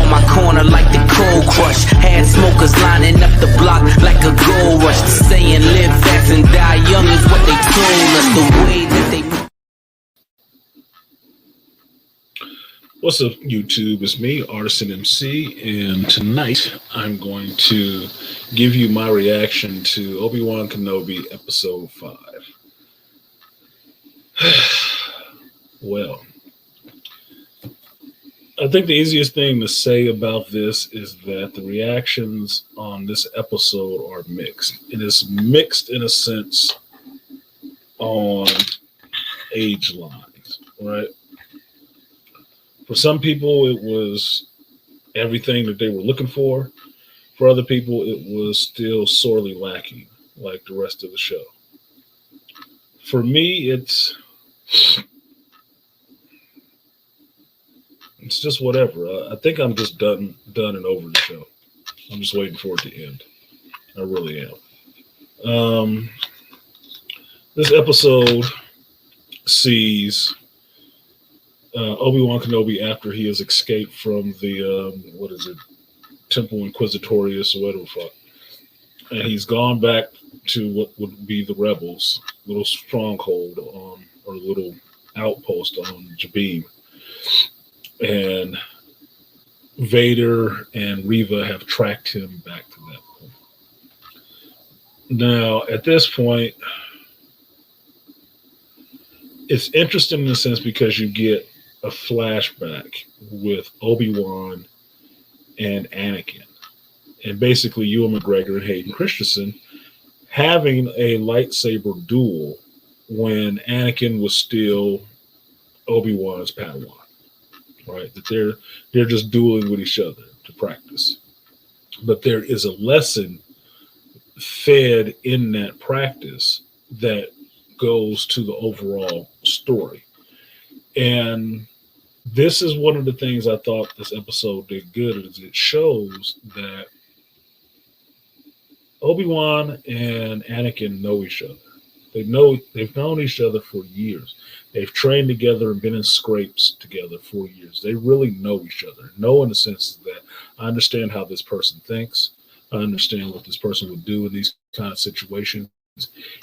on my corner like the cold crush. Had smokers lining up the block like a gold rush. The saying live fast and die young is what they told us. The way that they... What's up, YouTube? It's me, Artisan MC, and tonight I'm going to give you my reaction to Obi-Wan Kenobi Episode 5. Well, I think the easiest thing to say about this is that the reactions on this episode are mixed. It is mixed in a sense on age lines, right? For some people, it was everything that they were looking for. For other people, it was still sorely lacking, like the rest of the show. For me, it's just whatever. I think I'm just done and over the show. I'm just waiting for it to end. I really am. This episode sees Obi-Wan Kenobi after he has escaped from the Temple Inquisitorius or whatever the fuck, and he's gone back to what would be the rebels' little stronghold on, or little outpost on Jabim, and Vader and Reva have tracked him back to that point. Now, at this point, it's interesting in a sense because you get a flashback with Obi-Wan and Anakin, and basically Ewan McGregor and Hayden Christensen having a lightsaber duel when Anakin was still Obi-Wan's Padawan, right? That they're just dueling with each other to practice, but there is a lesson fed in that practice that goes to the overall story. And this is one of the things I thought this episode did good, is it shows that Obi-Wan and Anakin know each other. They've known each other for years. They've trained together and been in scrapes together for years. They really know each other. Know in the sense that I understand how this person thinks. I understand what this person would do in these kind of situations.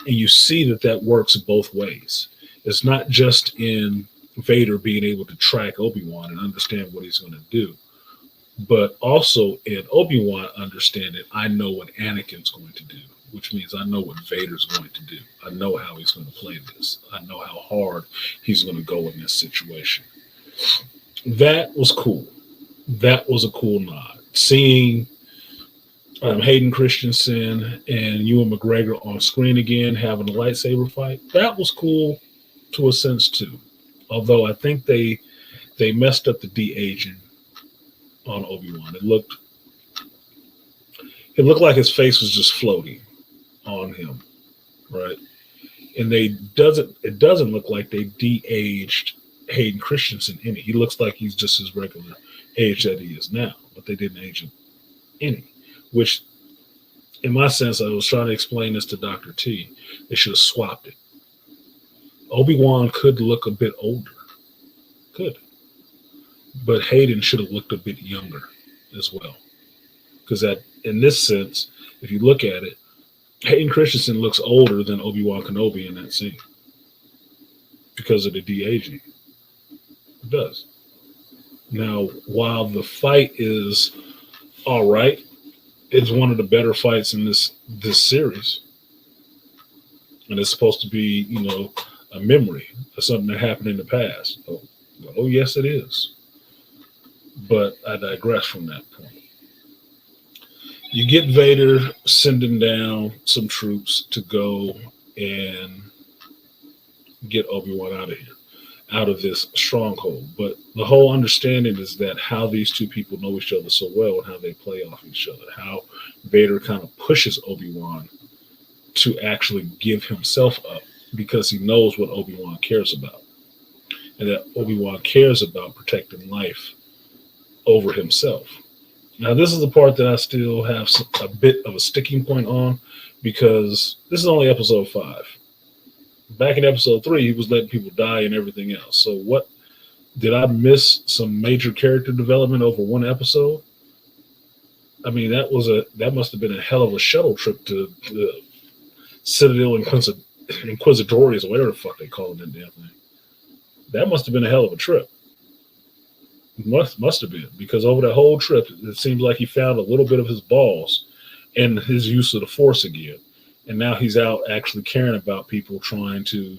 And you see that works both ways. It's not just in Vader being able to track Obi-Wan and understand what he's going to do, but also in Obi-Wan understanding, I know what Anakin's going to do, which means I know what Vader's going to do. I know how he's going to play this. I know how hard he's going to go in this situation. That was cool. That was a cool nod. Seeing Hayden Christensen and Ewan McGregor on screen again having a lightsaber fight, that was cool to a sense too. Although I think they messed up the de-aging on Obi-Wan. It looked like his face was just floating on him, right? And it doesn't look like they de-aged Hayden Christensen any. He looks like he's just his regular age that he is now, but they didn't age him any. Which, in my sense, I was trying to explain this to Dr. T. They should have swapped it. Obi-Wan could look a bit older. Could. But Hayden should have looked a bit younger as well. Because in this sense, if you look at it, Hayden Christensen looks older than Obi-Wan Kenobi in that scene. Because of the de-aging. It does. Now, while the fight is all right, it's one of the better fights in this series. And it's supposed to be, a memory of something that happened in the past. Oh, yes, it is. But I digress from that point. You get Vader sending down some troops to go and get Obi-Wan out of here, out of this stronghold. But the whole understanding is that how these two people know each other so well and how they play off each other, how Vader kind of pushes Obi-Wan to actually give himself up because he knows what Obi-Wan cares about. And that Obi-Wan cares about protecting life over himself. Now, this is the part that I still have a bit of a sticking point on, because this is only episode 5. Back in episode 3, he was letting people die and everything else. So Did I miss some major character development over one episode? I mean, that must have been a hell of a shuttle trip to the Citadel Inquisitorius, or whatever the fuck they call it in damn thing. That must have been a hell of a trip. Must have been, because over that whole trip, it seems like he found a little bit of his balls and his use of the Force again, and now he's out actually caring about people, trying to,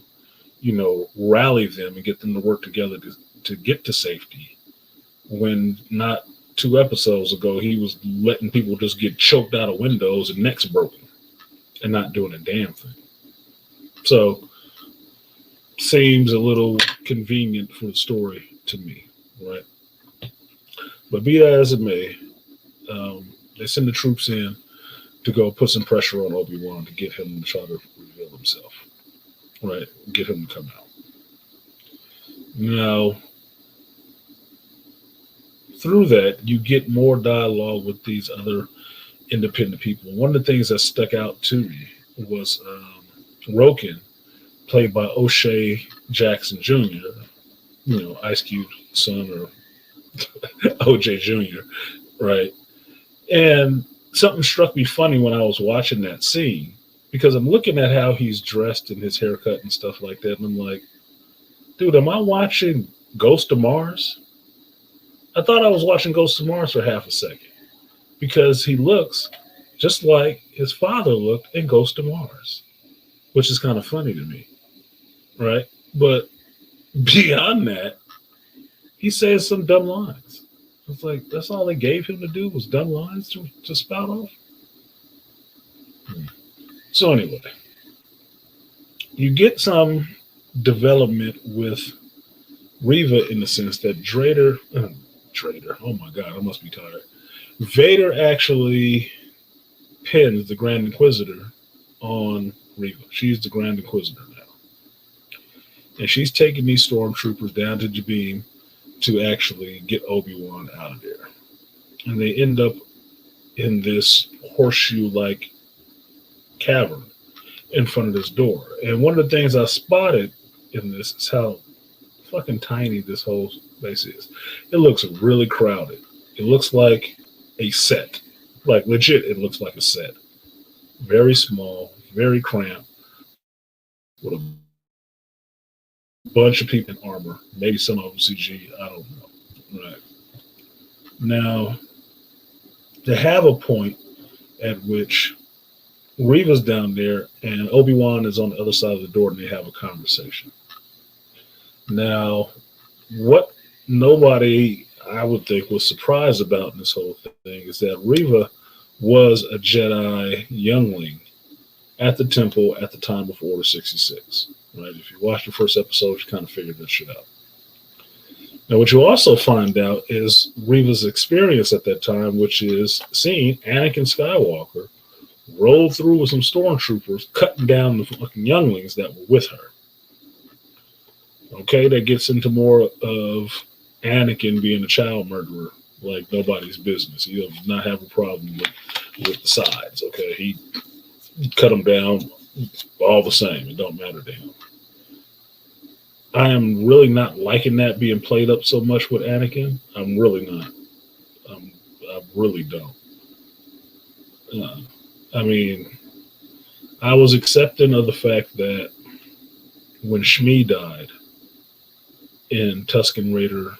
rally them and get them to work together to get to safety. When not 2 episodes ago, he was letting people just get choked out of windows and necks broken and not doing a damn thing. So, seems a little convenient for the story to me, right? But be that as it may, they send the troops in to go put some pressure on Obi-Wan to get him to try to reveal himself, right? Get him to come out. Now, through that, you get more dialogue with these other independent people. One of the things that stuck out to me was Roken, played by O'Shea Jackson Jr., Ice Cube's son, or OJ Jr., right? And something struck me funny when I was watching that scene, because I'm looking at how he's dressed and his haircut and stuff like that, and I'm like, dude, am I watching Ghost of Mars? I thought I was watching Ghost of Mars for half a second, because he looks just like his father looked in Ghost of Mars, which is kind of funny to me, right? But beyond that, he says some dumb lines. It's like, that's all they gave him to do was dumb lines to spout off? So anyway, you get some development with Reva in the sense that Vader, oh my God, I must be tired. Vader actually pins the Grand Inquisitor on Reva. She's the Grand Inquisitor now. And she's taking these stormtroopers down to Jabim to actually get Obi-Wan out of there. And they end up in this horseshoe-like cavern in front of this door. And one of the things I spotted in this is how fucking tiny this whole place is. It looks really crowded. It looks like a set. Like, legit, it looks like a set. Very small, very cramped, with a bunch of people in armor. Maybe some of them CG. I don't know. Right. Now, they have a point at which Reva's down there and Obi-Wan is on the other side of the door, and they have a conversation. Now, what nobody, I would think, was surprised about in this whole thing is that Reva was a Jedi youngling at the temple at the time of Order 66. Right? If you watch the first episode, you kind of figured that shit out. Now, what you also find out is Reva's experience at that time, which is seeing Anakin Skywalker roll through with some stormtroopers, cutting down the fucking younglings that were with her. Okay, that gets into more of Anakin being a child murderer like nobody's business. He does not have a problem with the sides. Okay, he cut them down all the same. It don't matter to him. I am really not liking that being played up so much with Anakin. I'm really not. I really don't. I mean, I was accepting of the fact that when Shmi died in Tusken Raider,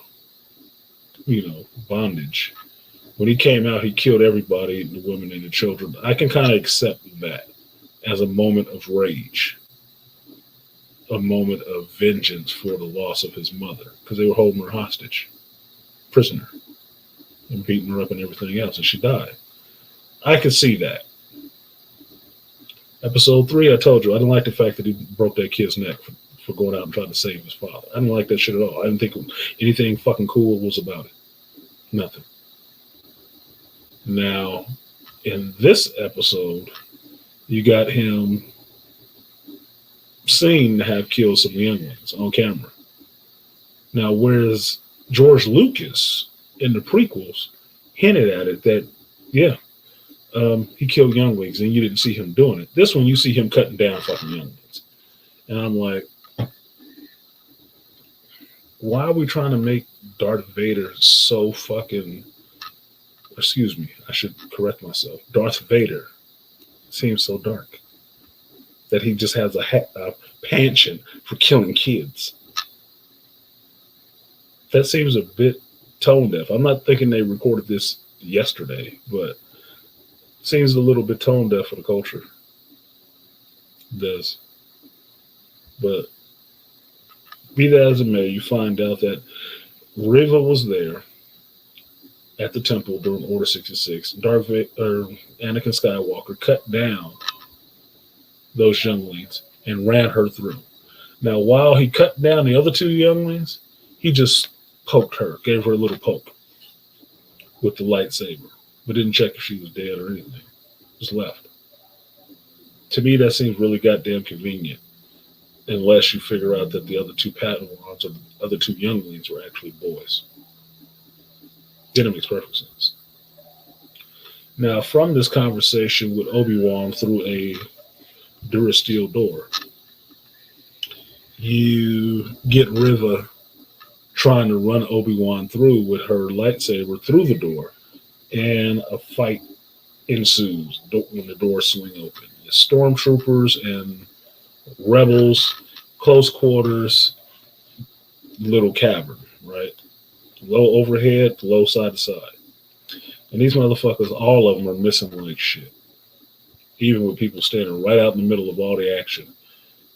bondage, when he came out, he killed everybody, the women and the children. I can kind of accept that as a moment of rage, a moment of vengeance for the loss of his mother, because they were holding her hostage, prisoner, and beating her up and everything else, and she died. I could see that. Episode 3, I told you, I didn't like the fact that he broke that kid's neck for going out and trying to save his father. I didn't like that shit at all. I didn't think anything fucking cool was about it. Nothing. Now, in this episode, you got him seen to have killed some younglings on camera. Now, whereas George Lucas in the prequels hinted at it that, he killed younglings and you didn't see him doing it. This one, you see him cutting down fucking younglings. And I'm like, Why are we trying to make Darth Vader so fucking? Excuse me, I should correct myself. Darth Vader seems so dark that he just has a penchant for killing kids. That seems a bit tone deaf. I'm not thinking they recorded this yesterday, but seems a little bit tone deaf for the culture. It does. But be that as it may, you find out that Riva was there at the temple during Order 66. Anakin Skywalker cut down those younglings and ran her through. Now, while he cut down the other two younglings, he just poked her, gave her a little poke with the lightsaber, but didn't check if she was dead or anything. Just left. To me, that seems really goddamn convenient, unless you figure out that the other two Padawans or the other two younglings were actually boys. Then it makes perfect sense. Now, from this conversation with Obi-Wan through a Durasteel door, you get Riva trying to run Obi-Wan through with her lightsaber through the door, and a fight ensues when the doors swing open. It's stormtroopers and rebels, close quarters, little cavern, right? Low overhead, low side to side. And these motherfuckers, all of them are missing like shit. Even with people standing right out in the middle of all the action,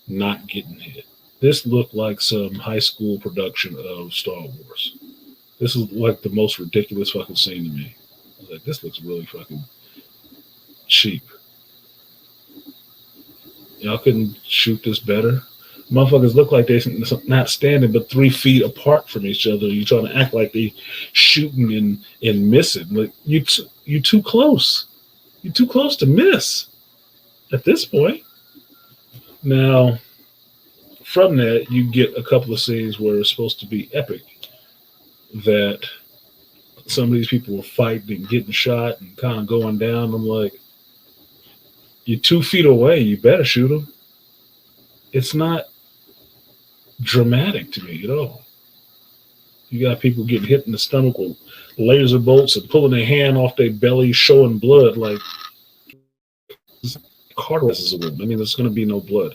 not getting hit. This looked like some high school production of Star Wars. This is like the most ridiculous fucking scene to me. I was like, this looks really fucking cheap. Y'all couldn't shoot this better? Motherfuckers look like they're not standing but 3 feet apart from each other. You're trying to act like they shooting and missing. Like you too close. You're too close to miss at this point. Now, from that, you get a couple of scenes where it's supposed to be epic. That some of these people were fighting and getting shot and kind of going down. I'm like, you're 2 feet away. You better shoot them. It's not dramatic to me at all. You got people getting hit in the stomach with laser bolts and pulling their hand off their belly, showing blood. Like, cauterizes a woman. I mean, there's going to be no blood.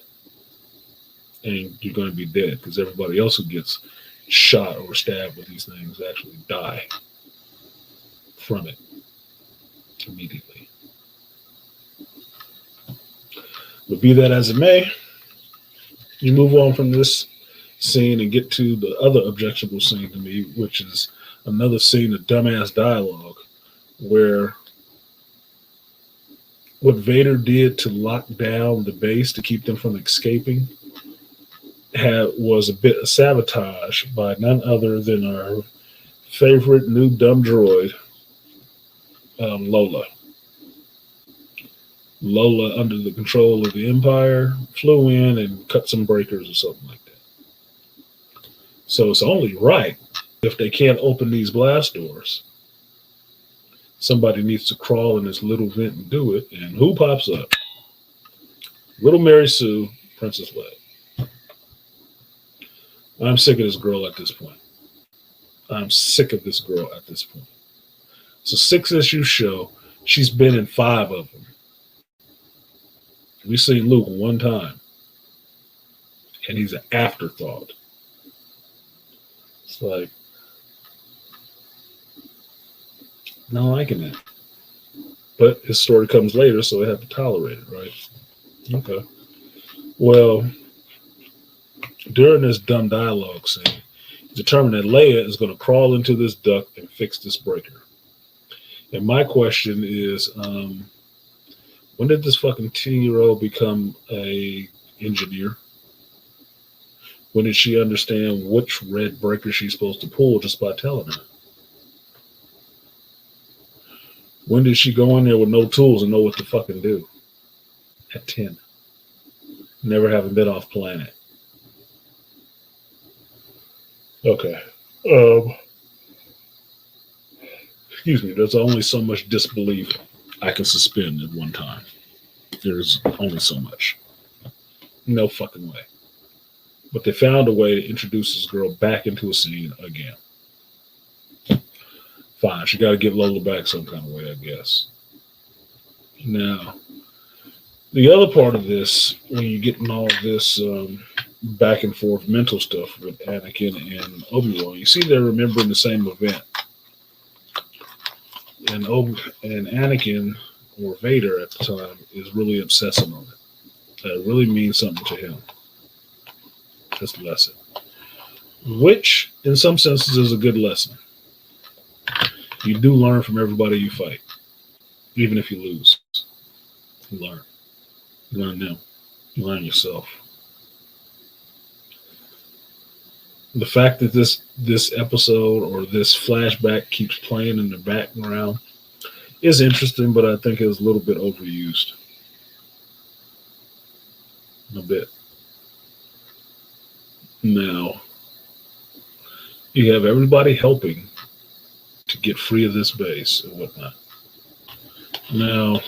And you're going to be dead because everybody else who gets shot or stabbed with these things actually die from it immediately. But be that as it may, you move on from this scene and get to the other objectionable scene to me, which is another scene of dumbass dialogue where what Vader did to lock down the base to keep them from escaping was a bit of sabotage by none other than our favorite new dumb droid, Lola. Lola, under the control of the Empire, flew in and cut some breakers or something like that. So it's only right, if they can't open these blast doors, somebody needs to crawl in this little vent and do it. And who pops up? Little Mary Sue, Princess Leia. I'm sick of this girl at this point. I'm sick of this girl at this point. It's a 6-issue show. She's been in 5 of them. We've seen Luke one time, and he's an afterthought. It's like, not liking it. But his story comes later, so they have to tolerate it, right? Okay. Well, during this dumb dialogue scene, determined that Leia is going to crawl into this duct and fix this breaker. And my question is, when did this fucking 10-year-old become a engineer? When did she understand which red breaker she's supposed to pull just by telling her? When did she go in there with no tools and know what to fucking do? At 10. Never having been off planet. Okay. Excuse me. There's only so much disbelief I can suspend at one time. There's only so much. No fucking way. But they found a way to introduce this girl back into a scene again. Fine, she got to get Lola back some kind of way, I guess. Now, the other part of this, when you get in all this back and forth mental stuff with Anakin and Obi-Wan, you see they're remembering the same event. And and Anakin, or Vader at the time, is really obsessing on it. That really means something to him. This lesson. Which, in some senses, is a good lesson. You do learn from everybody you fight. Even if you lose. You learn. You learn them. You learn yourself. The fact that this episode or this flashback keeps playing in the background is interesting, but I think it's a little bit overused. A bit. Now, you have everybody helping to get free of this base and whatnot. Now,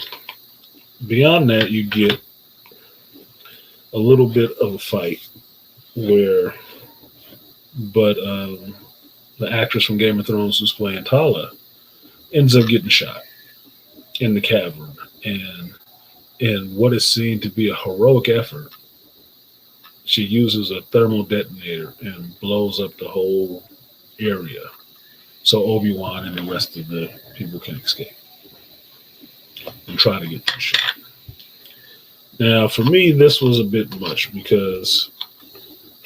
beyond that, you get a little bit of a fight where, but the actress from Game of Thrones who's playing Tala ends up getting shot in the cavern, and in what is seen to be a heroic effort, she uses a thermal detonator and blows up the whole area so Obi-Wan and the rest of the people can escape and try to get them shot. Now, for me, this was a bit much because,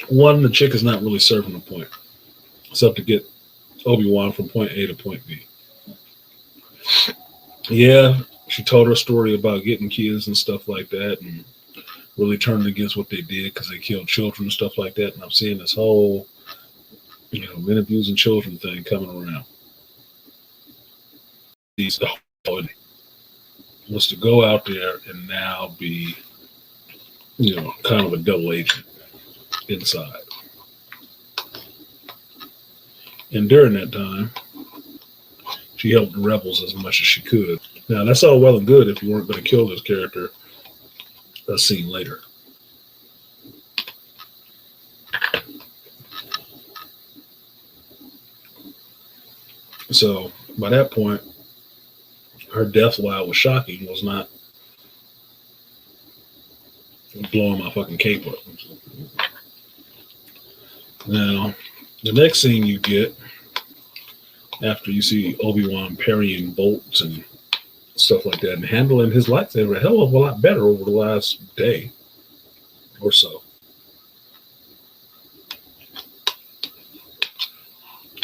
one, the chick is not really serving a point except to get Obi-Wan from point A to point B. Yeah, she told her story about getting kids and stuff like that and really turning against what they did because they killed children and stuff like that. And I'm seeing this whole, men abusing children thing coming around. The whole was to go out there and now be, kind of a double agent inside. And during that time, she helped the rebels as much as she could. Now, that's all well and good if you weren't going to kill this character a scene later. So, by that point, her death, while it was shocking, was not blowing my fucking cape up. Now, the next scene you get, after you see Obi-Wan parrying bolts and stuff like that and handling his lightsaber a hell of a lot better over the last day or so.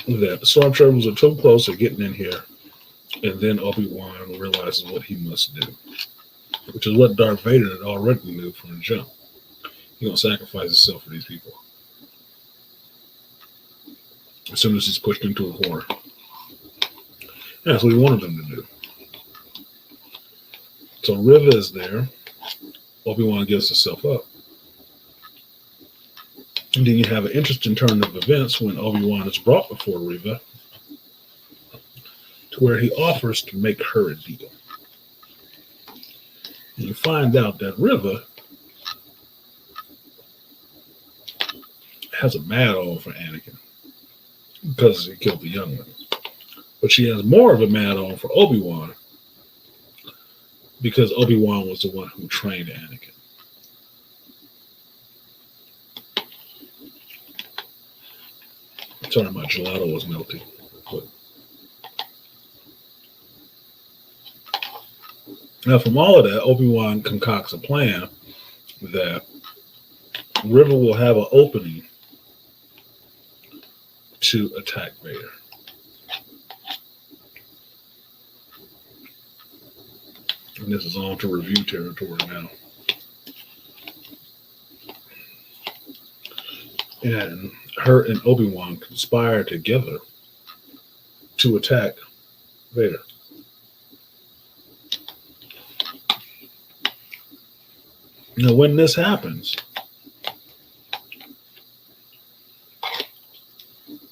That the stormtroopers are too close to getting in here, and then Obi-Wan realizes what he must do, which is what Darth Vader had already knew from the jump. He's going to sacrifice himself for these people as soon as he's pushed into a corner. That's what he wanted them to do. So Riva is there. Obi-Wan gives himself up. And then you have an interesting turn of events when Obi-Wan is brought before Riva to where he offers to make her a deal. And you find out that Riva has a mad on for Anakin because he killed the young ones. But she has more of a mad on for Obi-Wan because Obi-Wan was the one who trained Anakin. Sorry, my gelato was melting. But now, from all of that, Obi-Wan concocts a plan that Riva will have an opening to attack Vader. And this is on to review territory now. And her and Obi-Wan conspire together to attack Vader. Now, when this happens,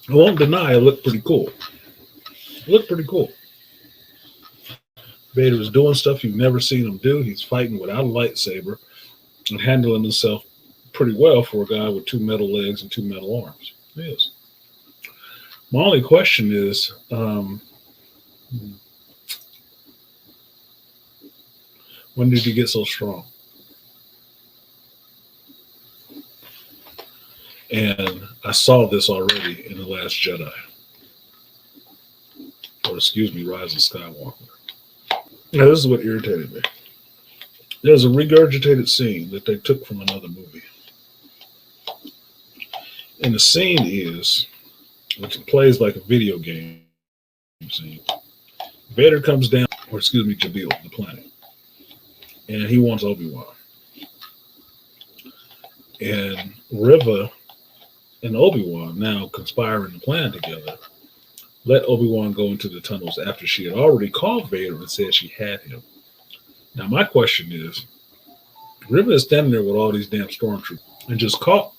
I won't deny it looked pretty cool. It looked pretty cool. Vader is doing stuff you've never seen him do. He's fighting without a lightsaber and handling himself pretty well for a guy with 2 metal legs and 2 metal arms. It is. My only question is, when did he get so strong? And I saw this already in The Last Jedi. Or excuse me, Rise of Skywalker. Now, this is what irritated me. There's a regurgitated scene that they took from another movie. And the scene is, which plays like a video game scene. Vader comes down, or excuse me, Jabil, the planet. And he wants Obi-Wan. And Riva and Obi-Wan now conspiring to plan together. Let Obi-Wan go into the tunnels after she had already called Vader and said she had him. Now, my question is, Riva is standing there with all these damn stormtroopers and just caught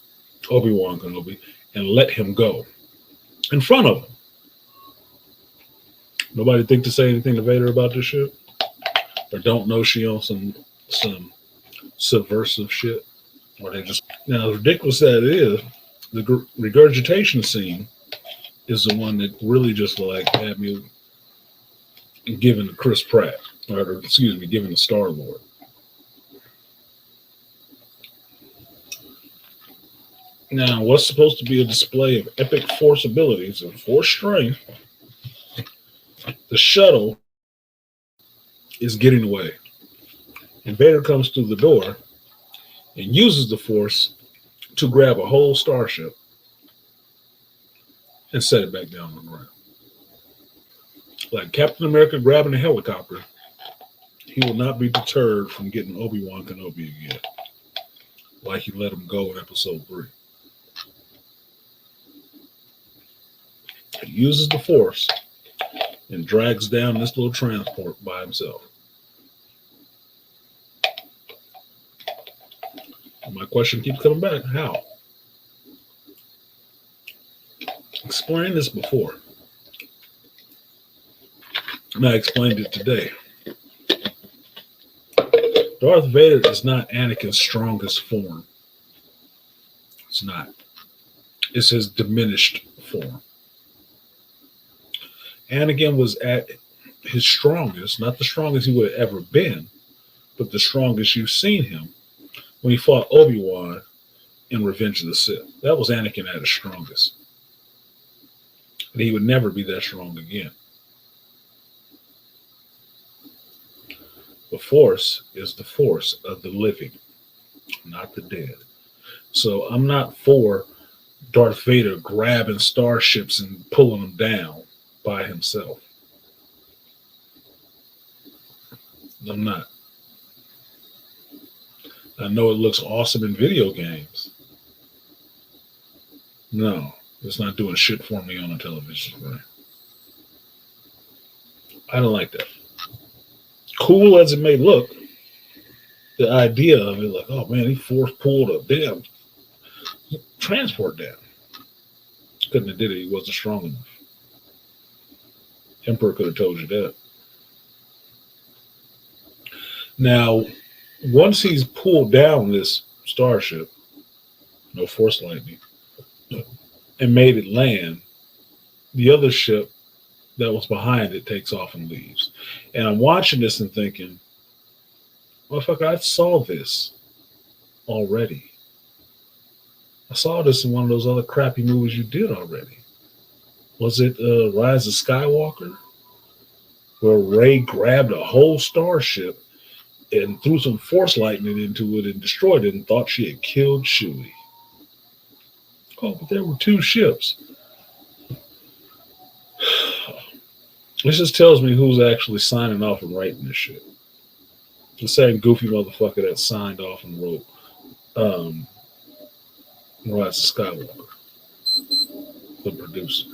Obi-Wan Kenobi and let him go in front of him. Nobody think to say anything to Vader about this shit? Or don't know she on some subversive shit? Or they just... Now, as ridiculous as it is, the regurgitation scene is the one that really just like had me giving to Chris Pratt, or excuse me, giving to Star-Lord. Now, what's supposed to be a display of epic force abilities and force strength, the shuttle is getting away. And Vader comes through the door and uses the force to grab a whole starship and set it back down on the ground. Like Captain America grabbing a helicopter, he will not be deterred from getting Obi-Wan Kenobi again, like he let him go in episode 3. He uses the force and drags down this little transport by himself. And my question keeps coming back. How? Explained this before. And I explained it today. Darth Vader is not Anakin's strongest form. It's not. It's his diminished form. Anakin was at his strongest, not the strongest he would have ever been, but the strongest you've seen him when he fought Obi-Wan in Revenge of the Sith. That was Anakin at his strongest. And he would never be that strong again. The Force is the force of the living, not the dead. So I'm not for Darth Vader grabbing starships and pulling them down by himself. I'm not. I know it looks awesome in video games. No, it's not doing shit for me on a television screen. I don't like that. Cool as it may look, the idea of it, like, oh man, he force pulled a damn transport down. Couldn't have did it. He wasn't strong enough. Emperor could have told you that. Now, once he's pulled down this starship, no force lightning, and made it land, the other ship that was behind it takes off and leaves. And I'm watching this and thinking, motherfucker, I saw this already. I saw this in one of those other crappy movies you did already. Was it Rise of Skywalker? Where Rey grabbed a whole starship and threw some force lightning into it and destroyed it and thought she had killed Chewie. Oh, but there were 2 ships. This just tells me who's actually signing off and writing this shit. The same goofy motherfucker that signed off and wrote Rise of Skywalker, the producer.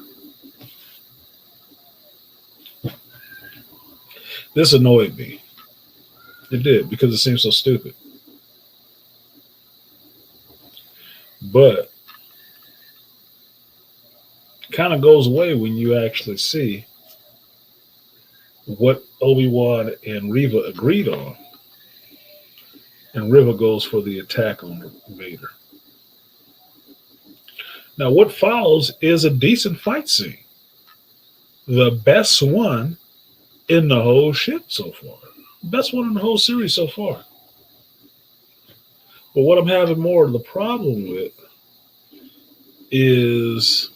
This annoyed me. It did, because it seemed so stupid. But it kind of goes away when you actually see what Obi-Wan and Riva agreed on. And Riva goes for the attack on Vader. Now, what follows is a decent fight scene, the best one in the whole shit so far, best one in the whole series so far. But what I'm having more of the problem with is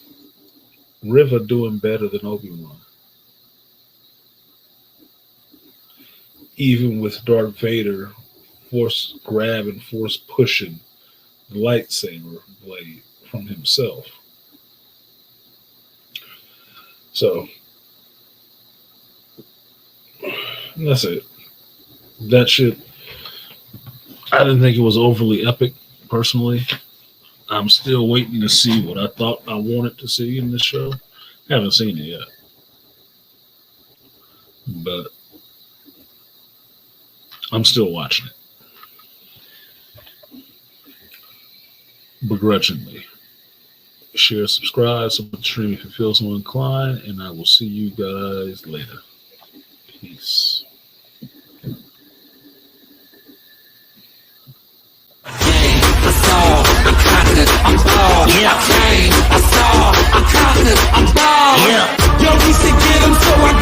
Riva doing better than Obi-Wan. Even with Darth Vader force grabbing, force pushing the lightsaber blade from himself. So that's it. That shit, I didn't think it was overly epic, personally. I'm still waiting to see what I thought I wanted to see in this show. Haven't seen it yet. But I'm still watching it. Begrudgingly. Share, subscribe, support the stream if you feel so inclined, and I will see you guys later. Peace. I'm bald. Yo, we should get him, so I